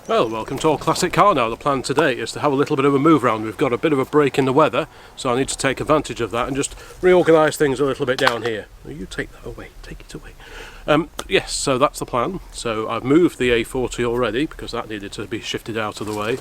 Well, welcome to All Classic Car Now. The plan today is to have a little bit of a move around. We've got a bit of a break in the weather, so I need to take advantage of that and just reorganise things a little bit down here. You take that away, take it away. Yes, so that's the plan. So I've moved the A40 already because that needed to be shifted out of the way.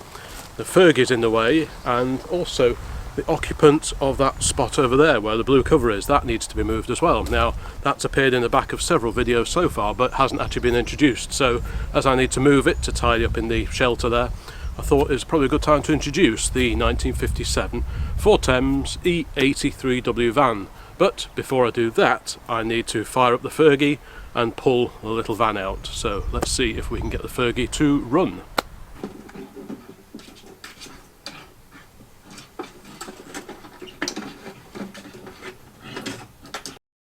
The Fergie's in the way, and also the occupant of that spot over there where the blue cover is, that needs to be moved as well. Now that's appeared in the back of several videos so far but hasn't actually been introduced, so as I need to move it to tidy up in the shelter there, I thought it was probably a good time to introduce the 1957 Ford Thames E83W van. But before I do that, I need to fire up the Fergie and pull the little van out. So let's see if we can get the Fergie to run.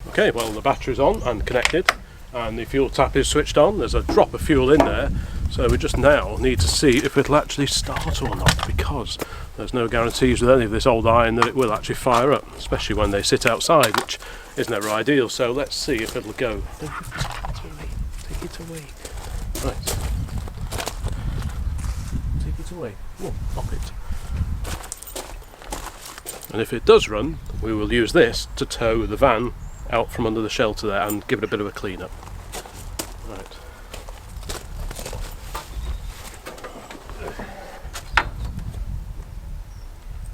Okay, well, the battery's on and connected and the fuel tap is switched on. There's a drop of fuel in there, so we just now need to see if it'll actually start or not, because there's no guarantees with any of this old iron that it will actually fire up, especially when they sit outside, which is never ideal. So let's see if it'll go. Take it away. Right. Take it away. Oh, pop it. And if it does run, we will use this to tow the van out from under the shelter there and give it a bit of a clean up. Right.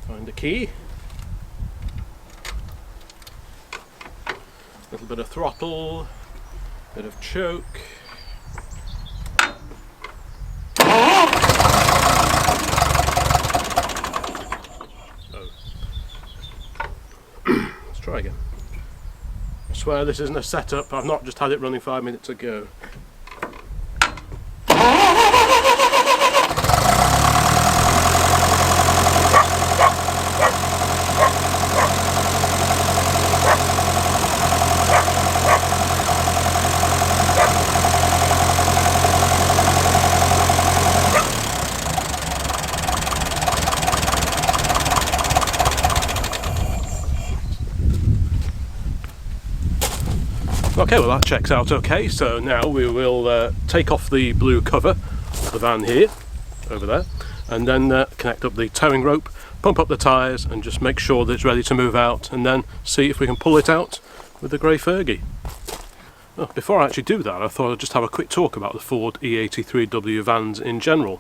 Find the key. A little bit of throttle, bit of choke. Let's try again. I swear this isn't a setup, I've not just had it running 5 minutes ago. Okay, well that checks out okay, so now we will take off the blue cover of the van here, over there, and then connect up the towing rope, pump up the tyres and just make sure that it's ready to move out, and then see if we can pull it out with the grey Fergie. Well, before I actually do that, I thought I'd just have a quick talk about the Ford E83W vans in general.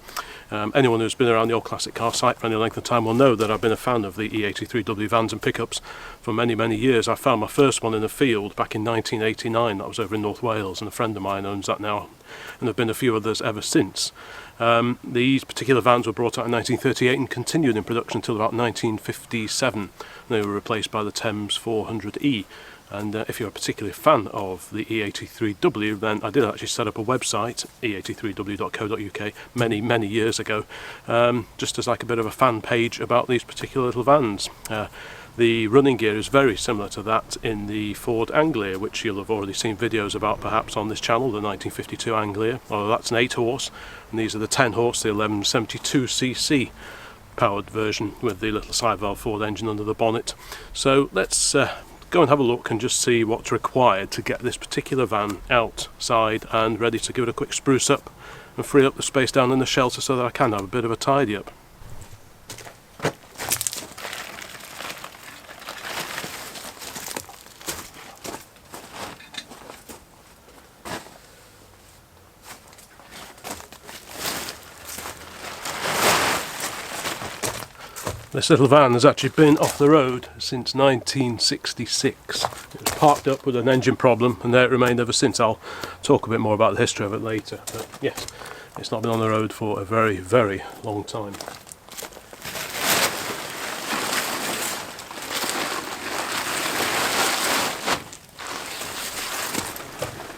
Anyone who's been around the Old Classic Car site for any length of time will know that I've been a fan of the E83W vans and pickups for many, many years. I found my first one in the field back in 1989, that was over in North Wales, and a friend of mine owns that now, and there have been a few others ever since. These particular vans were brought out in 1938 and continued in production until about 1957. They were replaced by the Thames 400E. And if you're a particular fan of the E83W, then I did actually set up a website, e83w.co.uk, many years ago, just as like a bit of a fan page about these particular little vans. The running gear is very similar to that in the Ford Anglia, which you'll have already seen videos about perhaps on this channel, the 1952 Anglia, although that's an 8 horse, and these are the 10 horse, the 1172cc powered version with the little side valve Ford engine under the bonnet. So let's go and have a look and just see what's required to get this particular van outside and ready to give it a quick spruce up and free up the space down in the shelter so that I can have a bit of a tidy up. This little van has actually been off the road since 1966. It was parked up with an engine problem and there it remained ever since. I'll talk a bit more about the history of it later, but yes, it's not been on the road for a very, very long time.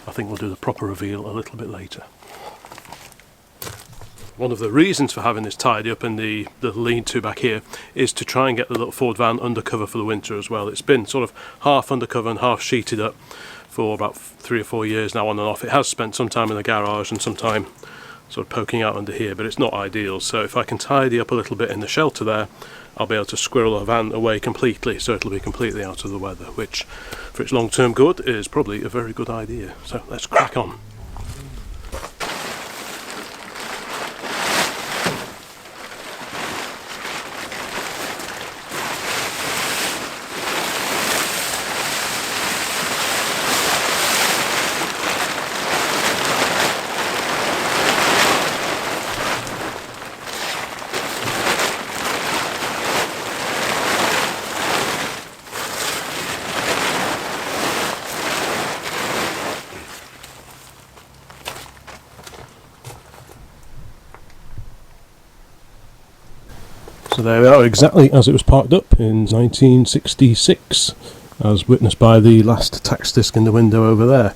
I think we'll do the proper reveal a little bit later. One of the reasons for having this tidy up in the lean-to back here is to try and get the little Ford van undercover for the winter as well. It's been sort of half undercover and half sheeted up for about 3 or 4 years now, on and off. It has spent some time in the garage and some time sort of poking out under here, but it's not ideal. So if I can tidy up a little bit in the shelter there, I'll be able to squirrel the van away completely, so it'll be completely out of the weather, which for its long-term good is probably a very good idea. So let's crack on. So there we are, exactly as it was parked up in 1966, as witnessed by the last tax disc in the window over there.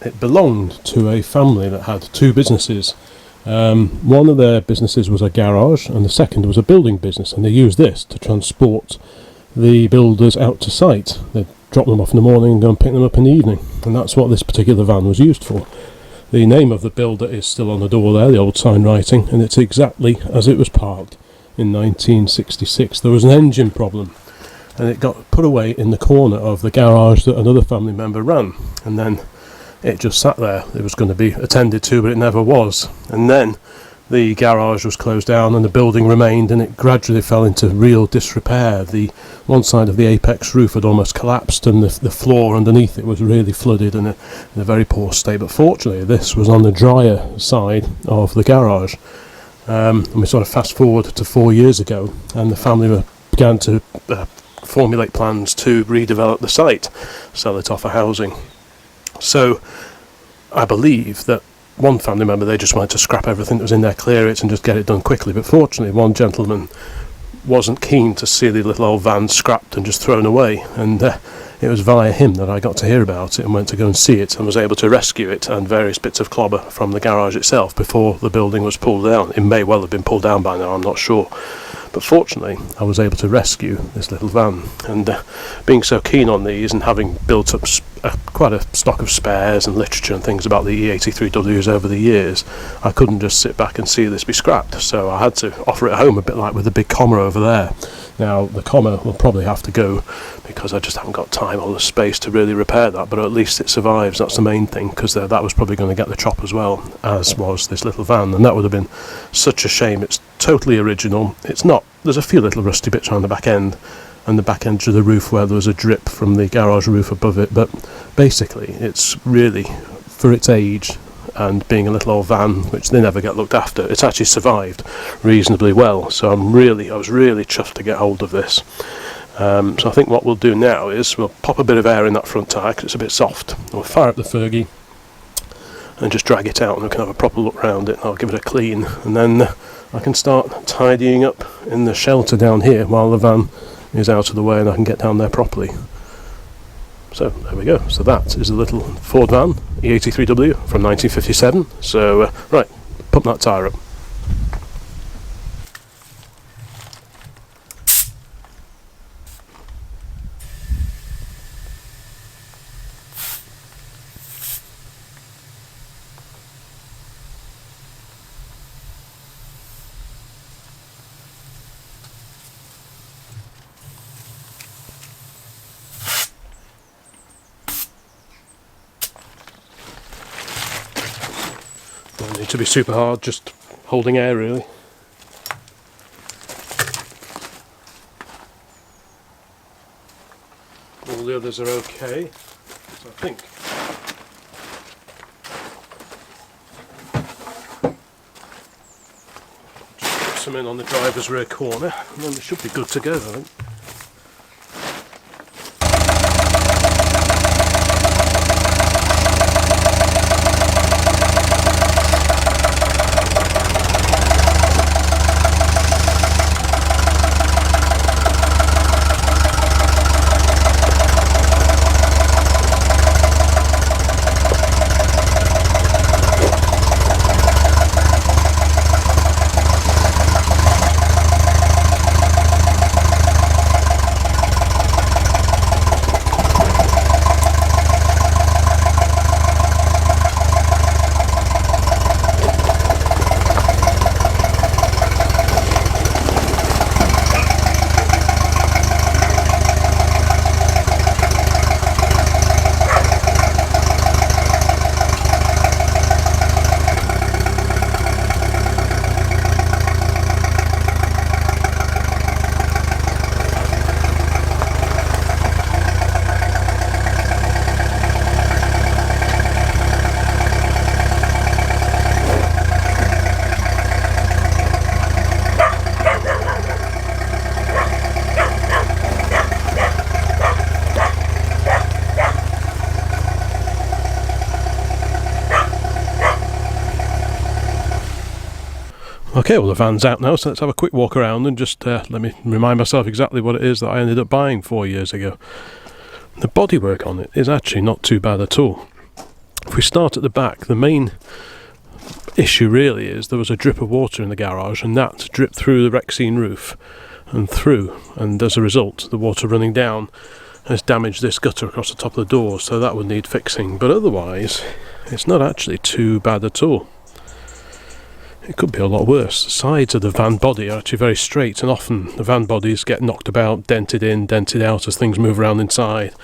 It belonged to a family that had two businesses. One of their businesses was a garage, and the second was a building business, and they used this to transport the builders out to site. They'd drop them off in the morning and go and pick them up in the evening, and that's what this particular van was used for. The name of the builder is still on the door there, the old sign writing, and it's exactly as it was parked in 1966. There was an engine problem, and it got put away in the corner of the garage that another family member ran, and then it just sat there. It was going to be attended to, but it never was. And then the garage was closed down and the building remained, and it gradually fell into real disrepair. The one side of the apex roof had almost collapsed, and the floor underneath it was really flooded and in a very poor state. But fortunately this was on the drier side of the garage, and we sort of fast forward to 4 years ago, and the family began to formulate plans to redevelop the site, sell it off for housing. So I believe that one family member, they just wanted to scrap everything that was in there, clear it and just get it done quickly. But fortunately one gentleman wasn't keen to see the little old van scrapped and just thrown away, and it was via him that I got to hear about it and went to go and see it and was able to rescue it and various bits of clobber from the garage itself before the building was pulled down. It may well have been pulled down by now, I'm not sure. But fortunately I was able to rescue this little van, and being so keen on these and having built up quite a stock of spares and literature and things about the E83Ws over the years, I couldn't just sit back and see this be scrapped, so I had to offer it home, a bit like with the big comma over there. Now the comma will probably have to go because I just haven't got time or the space to really repair that, but at least it survives. That's the main thing, because that was probably going to get the chop as well, as was this little van, and that would have been such a shame. It's totally original. It's not, there's a few little rusty bits around the back end and the back edge of the roof where there was a drip from the garage roof above it, but basically it's really, for its age and being a little old van which they never get looked after, it's actually survived reasonably well. So I was really chuffed to get hold of this. So I think what we'll do now is we'll pop a bit of air in that front tyre because it's a bit soft. We'll fire up the Fergie and just drag it out, and we can have a proper look round it, and I'll give it a clean, and then I can start tidying up in the shelter down here while the van is out of the way and I can get down there properly. So there we go. So that is a little Ford van, E83W from 1957. So right, pump that tyre up. Don't need to be super hard, just holding air really. All the others are okay, so I think just put some in on the driver's rear corner and then we should be good to go, I think. Okay, well the van's out now, so let's have a quick walk around and just let me remind myself exactly what it is that I ended up buying 4 years ago. The bodywork on it is actually not too bad at all. If we start at the back, the main issue really is there was a drip of water in the garage, and that dripped through the Rexine roof and through, and as a result the water running down has damaged this gutter across the top of the door, so that would need fixing. But otherwise it's not actually too bad at all. It could be a lot worse. The sides of the van body are actually very straight, and often the van bodies get knocked about, dented in, dented out as things move around inside,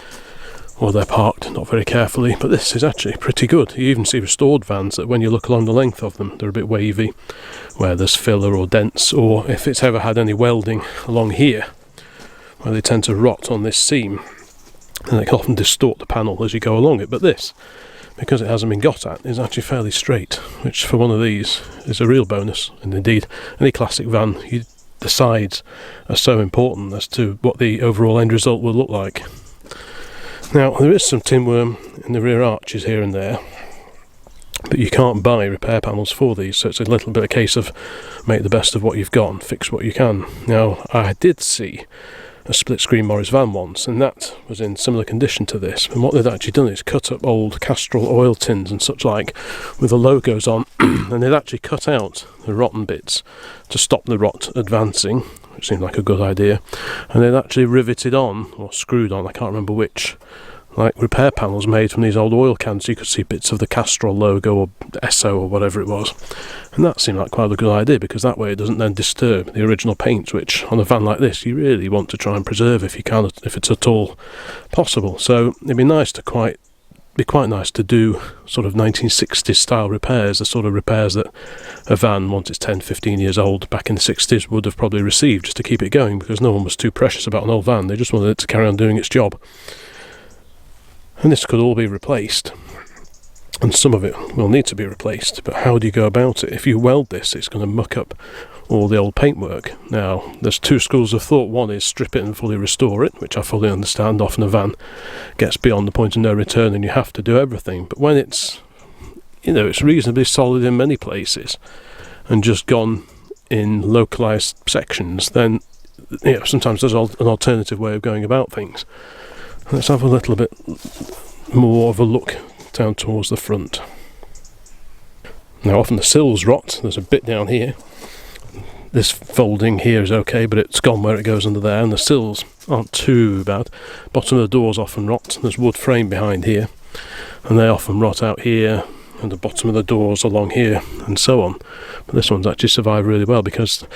or they're parked not very carefully. But this is actually pretty good. You even see restored vans that when you look along the length of them, they're a bit wavy, where there's filler or dents, or if it's ever had any welding along here, where they tend to rot on this seam, and they can often distort the panel as you go along it. But this, because it hasn't been got at, is actually fairly straight, which for one of these is a real bonus. And indeed, any classic van, the sides are so important as to what the overall end result will look like. Now, there is some tin worm in the rear arches here and there, but you can't buy repair panels for these, so it's a little bit a case of make the best of what you've got and fix what you can. Now, I did see a split screen Morris van once, and that was in similar condition to this, and what they'd actually done is cut up old Castrol oil tins and such like with the logos on and they'd actually cut out the rotten bits to stop the rot advancing, which seemed like a good idea, and they'd actually riveted on, or screwed on, I can't remember which, like repair panels made from these old oil cans, so you could see bits of the Castrol logo or Esso or whatever it was. And that seemed like quite a good idea, because that way it doesn't then disturb the original paint, which on a van like this you really want to try and preserve if you can, if it's at all possible. So it'd be nice to quite nice to do sort of 1960s style repairs, the sort of repairs that a van, once it's 10-15 years old, back in the 60s would have probably received, just to keep it going, because no one was too precious about an old van. They just wanted it to carry on doing its job. And this could all be replaced, and some of it will need to be replaced, but how do you go about it? If you weld this, it's going to muck up all the old paintwork. Now, there's two schools of thought. One is strip it and fully restore it, which I fully understand. Often a van gets beyond the point of no return and you have to do everything. But when it's, it's reasonably solid in many places and just gone in localised sections, then sometimes there's an alternative way of going about things. Let's have a little bit more of a look down towards the front. Now, often the sills rot. There's a bit down here. This folding here is okay, but it's gone where it goes under there, and the sills aren't too bad. Bottom of the doors often rot. There's wood frame behind here, and they often rot out here, and the bottom of the doors along here, and so on. But this one's actually survived really well, because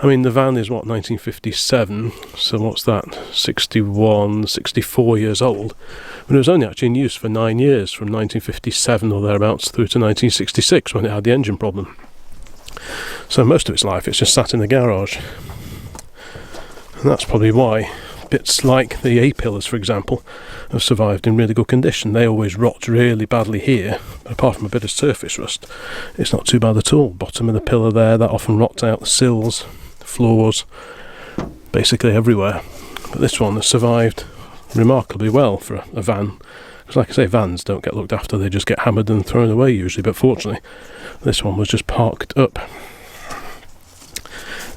the van is 1957, so what's that, 64 years old, but it was only actually in use for 9 years, from 1957 or thereabouts through to 1966, when it had the engine problem. So most of its life it's just sat in the garage, and that's probably why bits like the A-pillars, for example, have survived in really good condition. They always rot really badly here, but apart from a bit of surface rust, it's not too bad at all. Bottom of the pillar there, that often rots out, the sills, the floors, basically everywhere. But this one has survived remarkably well for a van, because like I say, vans don't get looked after, they just get hammered and thrown away usually, but fortunately this one was just parked up.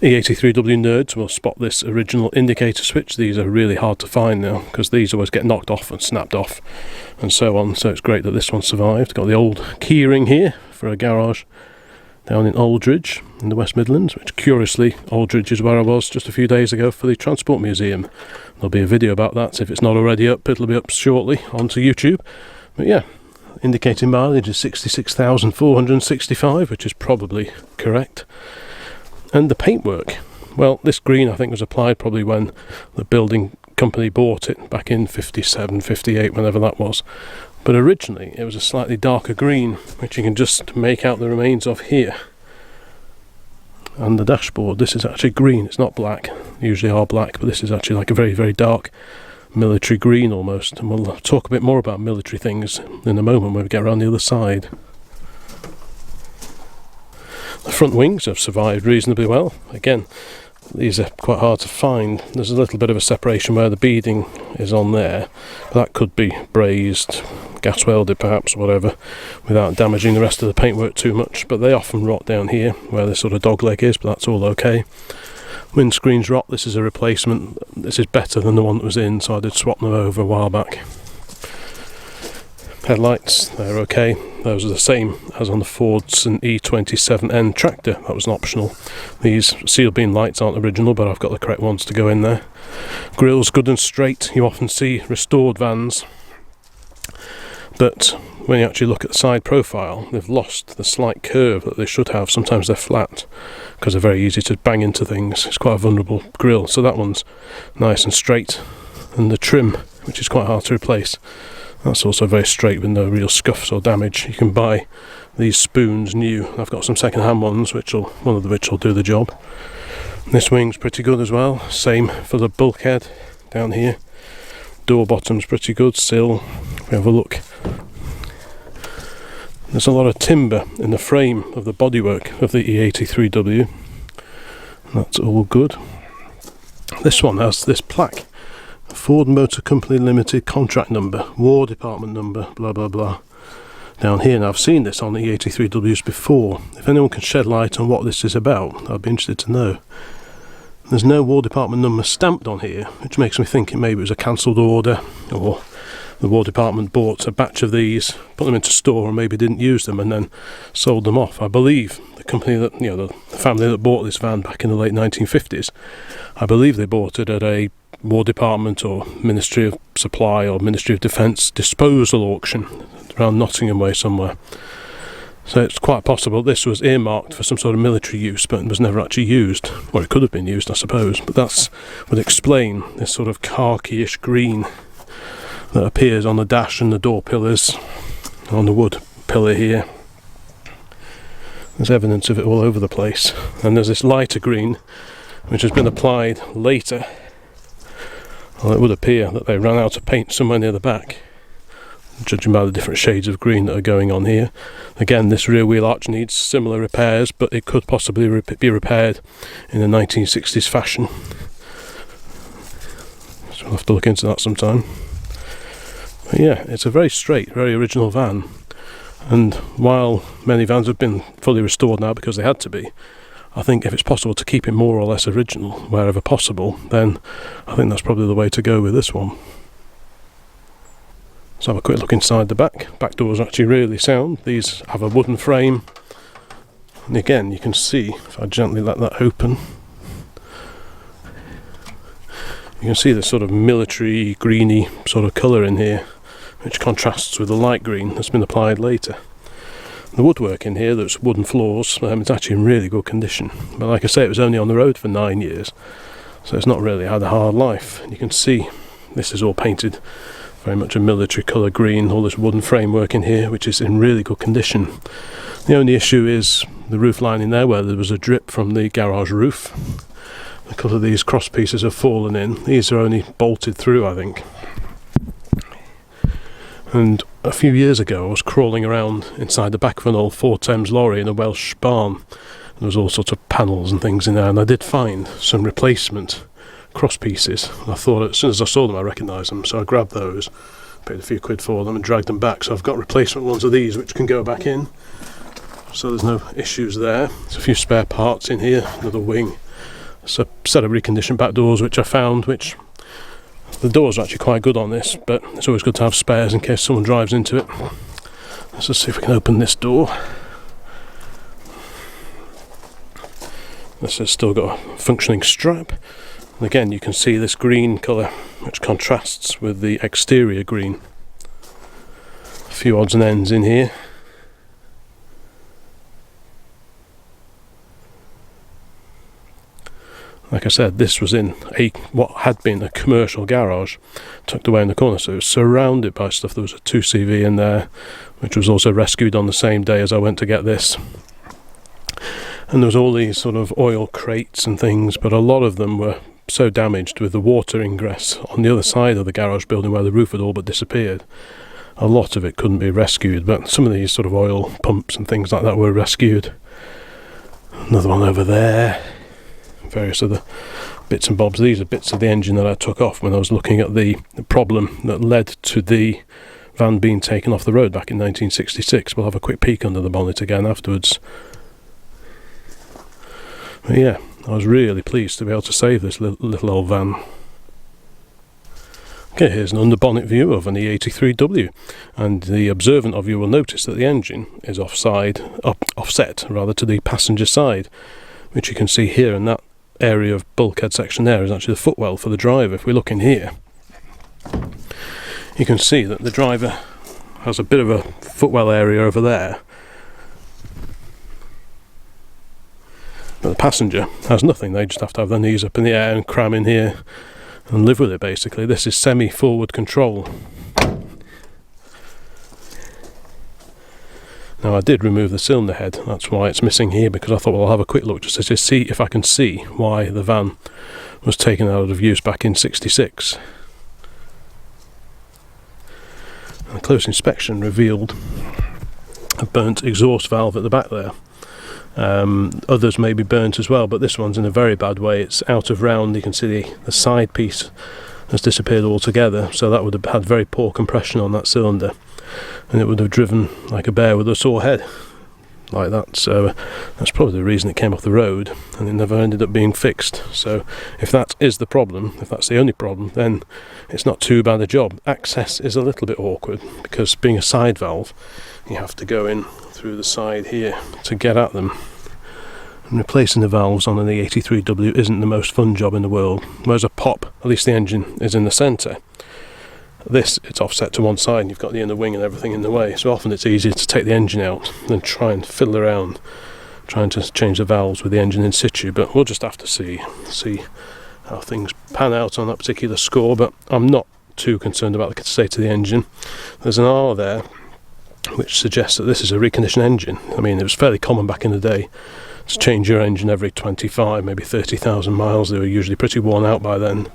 E83W nerds will spot this original indicator switch. These are really hard to find now, because these always get knocked off and snapped off and so on, so it's great that this one survived. Got the old keyring here for a garage down in Aldridge in the West Midlands, which curiously Aldridge is where I was just a few days ago for the Transport Museum. There'll be a video about that, so if it's not already up, it'll be up shortly onto YouTube. But yeah, indicating mileage is 66,465, which is probably correct. And the paintwork, well, this green I think was applied probably when the building company bought it back in 57, 58, whenever that was. But originally it was a slightly darker green, which you can just make out the remains of here. And the dashboard, this is actually green, it's not black. They usually are black, but this is actually like a very, very dark military green almost. And we'll talk a bit more about military things in a moment when we get around the other side. The front wings have survived reasonably well. Again, these are quite hard to find. There's a little bit of a separation where the beading is on there, but that could be brazed, gas welded perhaps, or whatever, without damaging the rest of the paintwork too much. But they often rot down here where this sort of dog leg is, but that's all okay. Windscreens rot. This is a replacement. This is better than the one that was in, so I did swap them over a while back. Headlights, they're okay. Those are the same as on the Fordson E87N tractor. That was an optional. These seal beam lights aren't original, but I've got the correct ones to go in there. Grill's good and straight. You often see restored vans, but when you actually look at the side profile, they've lost the slight curve that they should have. Sometimes they're flat because they're very easy to bang into things. It's quite a vulnerable grille. So that one's nice and straight, and the trim, which is quite hard to replace, that's also very straight with no real scuffs or damage. You can buy these spoons new. I've got some second-hand ones, one of which will do the job. This wing's pretty good as well. Same for the bulkhead down here. Door bottom's pretty good. Sill. If we have a look, there's a lot of timber in the frame of the bodywork of the E83W. That's all good. This one has this plaque. Ford Motor Company Limited contract number, War Department number, blah blah blah, down here. Now I've seen this on the E83Ws before. If anyone can shed light on what this is about, I'd be interested to know. There's no War Department number stamped on here, which makes me think maybe it was a cancelled order, or the War Department bought a batch of these, put them into store, and maybe didn't use them and then sold them off. I believe the company that, the family that bought this van back in the late 1950s, I believe they bought it at a War Department or Ministry of Supply or Ministry of Defence disposal auction around Nottingham way somewhere. So it's quite possible this was earmarked for some sort of military use, but was never actually used, or it could have been used, I suppose. But that would explain this sort of khaki-ish green that appears on the dash and the door pillars, on the wood pillar here. There's evidence of it all over the place. And there's this lighter green which has been applied later. Well, it would appear that they ran out of paint somewhere near the back, judging by the different shades of green that are going on here. Again, this rear wheel arch needs similar repairs, but it could possibly be repaired in a 1960s fashion. So we'll have to look into that sometime. But yeah, it's a very straight, very original van. And while many vans have been fully restored now because they had to be, I think if it's possible to keep it more or less original wherever possible, then I think that's probably the way to go with this one. Let's have a quick look inside the back. Back doors are actually really sound. These have a wooden frame, and again you can see, if I gently let that open, you can see this sort of military greeny sort of colour in here, which contrasts with the light green that's been applied later. The woodwork in here, there's wooden floors, it's actually in really good condition. But like I say, it was only on the road for 9 years, so it's not really had a hard life. And you can see this is all painted very much a military colour green, all this wooden framework in here, which is in really good condition. The only issue is the roof lining there, where there was a drip from the garage roof. A couple of these cross pieces have fallen in. These are only bolted through, I think. And a few years ago I was crawling around inside the back of an old Ford Thames lorry in a Welsh barn. There was all sorts of panels and things in there, and I did find some replacement cross pieces. I thought as soon as I saw them I recognised them, so I grabbed those, paid a few quid for them and dragged them back. So I've got replacement ones of these which can go back in, so there's no issues there. There's a few spare parts in here, another wing. It's a set of reconditioned back doors which I found, which the doors are actually quite good on this, but it's always good to have spares in case someone drives into it. Let's just see if we can open this door. This has still got a functioning strap. And again, you can see this green colour which contrasts with the exterior green. A few odds and ends in here. Like I said, this was in what had been a commercial garage tucked away in the corner, so it was surrounded by stuff. There was a 2CV in there, which was also rescued on the same day as I went to get this. And there was all these sort of oil crates and things, but a lot of them were so damaged with the water ingress on the other side of the garage building where the roof had all but disappeared. A lot of it couldn't be rescued, but some of these sort of oil pumps and things like that were rescued. Another one over there. Various other bits and bobs. These are bits of the engine that I took off when I was looking at the problem that led to the van being taken off the road back in 1966. We'll have a quick peek under the bonnet again afterwards. But yeah, I was really pleased to be able to save this little old van. Okay, here's an under bonnet view of an E83W, and the observant of you will notice that the engine is offset to the passenger side, which you can see here, and that area of bulkhead section there is actually the footwell for the driver. If we look in here, you can see that the driver has a bit of a footwell area over there, but the passenger has nothing. They just have to have their knees up in the air and cram in here and live with it, basically. This is semi-forward control. Now, I did remove the cylinder head, that's why it's missing here, because I thought, well, I'll have a quick look just to see if I can see why the van was taken out of use back in '66. And a close inspection revealed a burnt exhaust valve at the back there. Others may be burnt as well, but this one's in a very bad way. It's out of round. You can see the side piece has disappeared altogether, so that would have had very poor compression on that cylinder, and it would have driven like a bear with a sore head, like that. So that's probably the reason it came off the road, and it never ended up being fixed. So if that is the problem, if that's the only problem, then it's not too bad a job. Access is a little bit awkward, because being a side valve, you have to go in through the side here to get at them, and replacing the valves on an E83W isn't the most fun job in the world. Whereas a pop, at least the engine is in the centre. This, it's offset to one side, and you've got the inner wing and everything in the way, so often it's easier to take the engine out than try and fiddle around trying to change the valves with the engine in situ. But we'll just have to see how things pan out on that particular score. But I'm not too concerned about the state of the engine. There's an R there which suggests that this is a reconditioned engine. I mean, it was fairly common back in the day to change your engine every 25, maybe 30,000 miles. They were usually pretty worn out by then,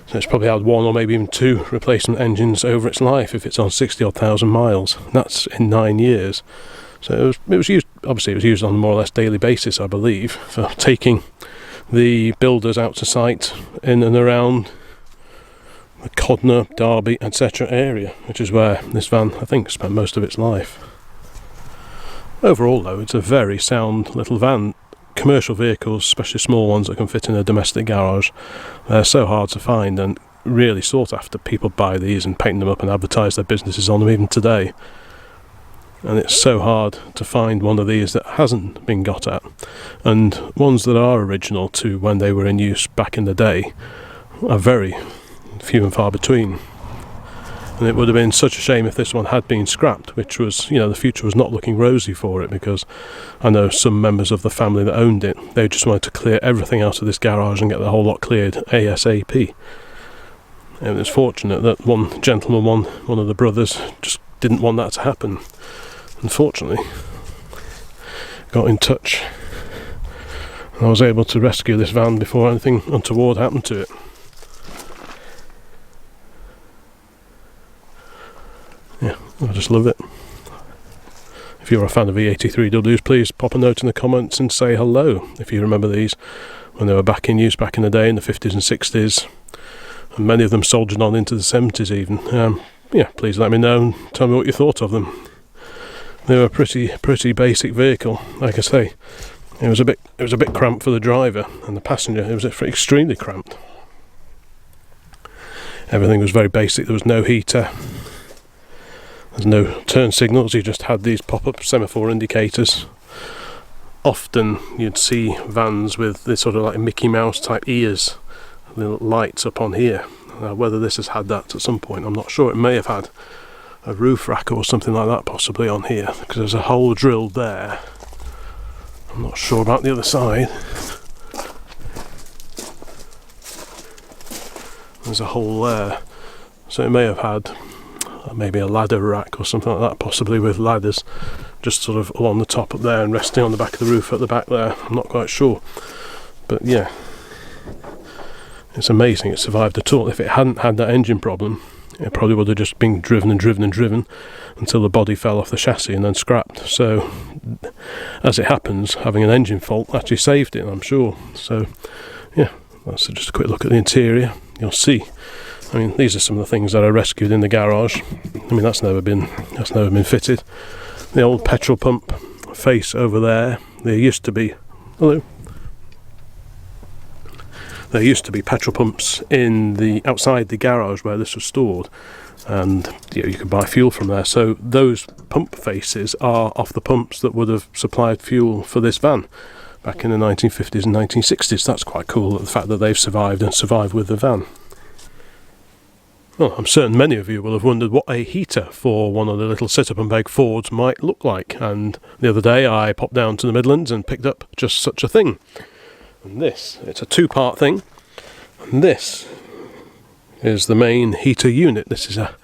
so it's probably had one or maybe even two replacement engines over its life if it's on 60 odd thousand miles. That's in 9 years. So it was used, obviously it was used on a more or less daily basis, I believe, for taking the builders out to site in and around the Codner, Derby, etc. area, which is where this van, I think, spent most of its life. Overall, though, it's a very sound little van. Commercial vehicles, especially small ones that can fit in a domestic garage, they're so hard to find and really sought after. People buy these and paint them up and advertise their businesses on them even today. And it's so hard to find one of these that hasn't been got at. And ones that are original to when they were in use back in the day are very few and far between. And it would have been such a shame if this one had been scrapped, which was, you know, the future was not looking rosy for it, because I know some members of the family that owned it, they just wanted to clear everything out of this garage and get the whole lot cleared ASAP. And it's fortunate that one gentleman, one of the brothers, just didn't want that to happen. Unfortunately, got in touch, and I was able to rescue this van before anything untoward happened to it. Yeah, I just love it. If you're a fan of E83Ws, please pop a note in the comments and say hello if you remember these when they were back in use back in the day in the 50s and 60s, and many of them soldiered on into the 70s even. Yeah, please let me know and tell me what you thought of them. They were a pretty basic vehicle. Like I say, it was a bit cramped for the driver, and the passenger, it was extremely cramped. Everything was very basic. There was no heater. There's no turn signals, you just had these pop-up semaphore indicators. Often you'd see vans with this sort of like Mickey Mouse type ears, little lights up on here. Whether this has had that at some point, I'm not sure. It may have had a roof rack or something like that possibly on here, because there's a hole drilled there. I'm not sure about the other side. There's a hole there, so it may have had maybe a ladder rack or something like that, possibly with ladders just sort of along the top up there and resting on the back of the roof at the back there. I'm not quite sure, but yeah, it's amazing it survived at all. If it hadn't had that engine problem, it probably would have just been driven until the body fell off the chassis and then scrapped. So as it happens, having an engine fault actually saved it, I'm sure. So yeah, that's just a quick look at the interior. You'll see I mean, these are some of the things that I rescued in the garage. I mean, that's never been fitted. The old petrol pump face over there. There used to be petrol pumps outside the garage where this was stored, and you could buy fuel from there. So those pump faces are off the pumps that would have supplied fuel for this van back in the 1950s and 1960s. That's quite cool, the fact that they've survived and survived with the van. Well, I'm certain many of you will have wondered what a heater for one of the little sit-up and beg Fords might look like, and the other day I popped down to the Midlands and picked up just such a thing. And it's a two-part thing, and this is the main heater unit. This is a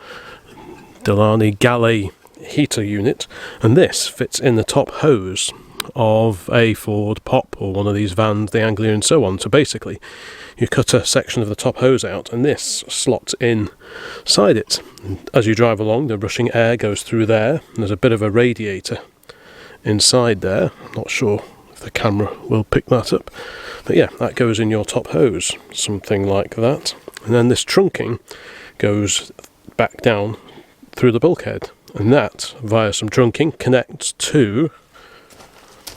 Galley Heater unit, and this fits in the top hose of a Ford Pop or one of these vans, the Anglia and so on. So basically you cut a section of the top hose out and this slots inside it. And as you drive along, the rushing air goes through there, and there's a bit of a radiator inside there. I'm not sure if the camera will pick that up, but yeah, that goes in your top hose, something like that. And then this trunking goes back down through the bulkhead, and that, via some trunking, connects to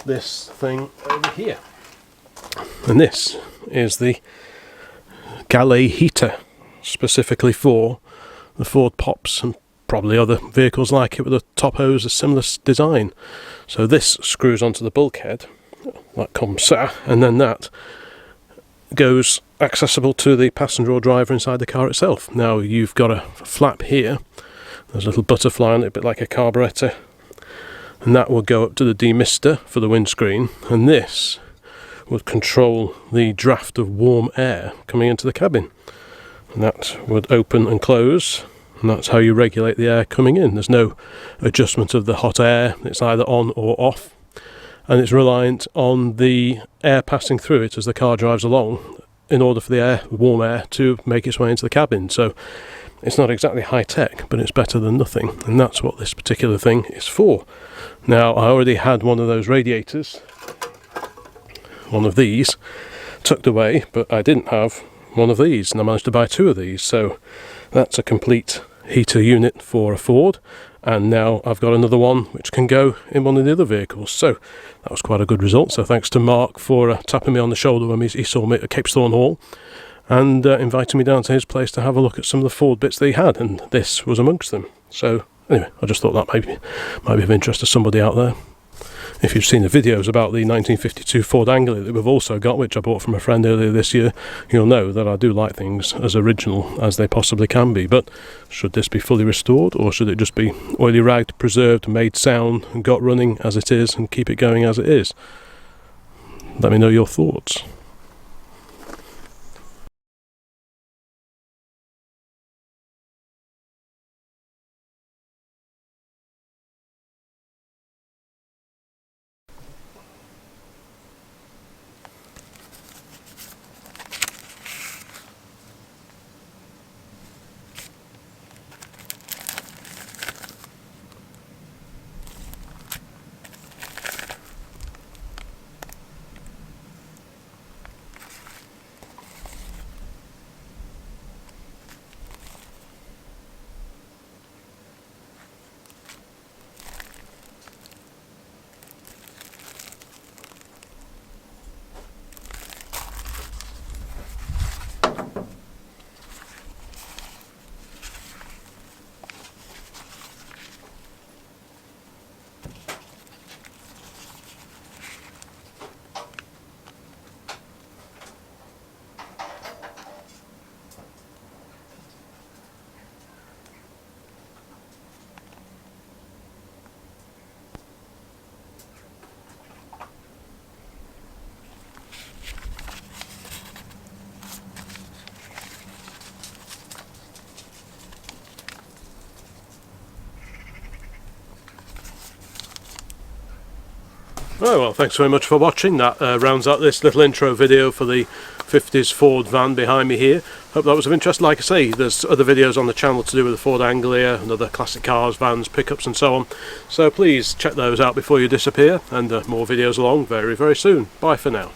this thing over here. And this is the Galley Heater, specifically for the Ford Pops and probably other vehicles like it with a top hose, a similar design. So this screws onto the bulkhead, like comme ça, and then that goes accessible to the passenger or driver inside the car itself. Now you've got a flap here, there's a little butterfly on it, a bit like a carburettor, and that will go up to the demister for the windscreen, and this would control the draft of warm air coming into the cabin, and that would open and close, and that's how you regulate the air coming in. There's no adjustment of the hot air, it's either on or off, and it's reliant on the air passing through it as the car drives along in order for the warm air to make its way into the cabin. So it's not exactly high tech, but it's better than nothing, and that's what this particular thing is for. Now, I already had one of those radiators, one of these, tucked away, but I didn't have one of these, and I managed to buy two of these. So that's a complete heater unit for a Ford, and now I've got another one which can go in one of the other vehicles. So that was quite a good result. So thanks to Mark for tapping me on the shoulder when he saw me at Capesthorne Hall, and inviting me down to his place to have a look at some of the Ford bits that he had, and this was amongst them. So anyway, I just thought that might be of interest to somebody out there. If you've seen the videos about the 1952 Ford Anglia that we've also got, which I bought from a friend earlier this year, you'll know that I do like things as original as they possibly can be. But should this be fully restored, or should it just be oily ragged, preserved, made sound, and got running as it is, and keep it going as it is? Let me know your thoughts. Oh, well, thanks very much for watching. That rounds out this little intro video for the 50s Ford van behind me here. Hope that was of interest. Like I say, there's other videos on the channel to do with the Ford Anglia and other classic cars, vans, pickups and so on. So please check those out before you disappear, and more videos along very, very soon. Bye for now.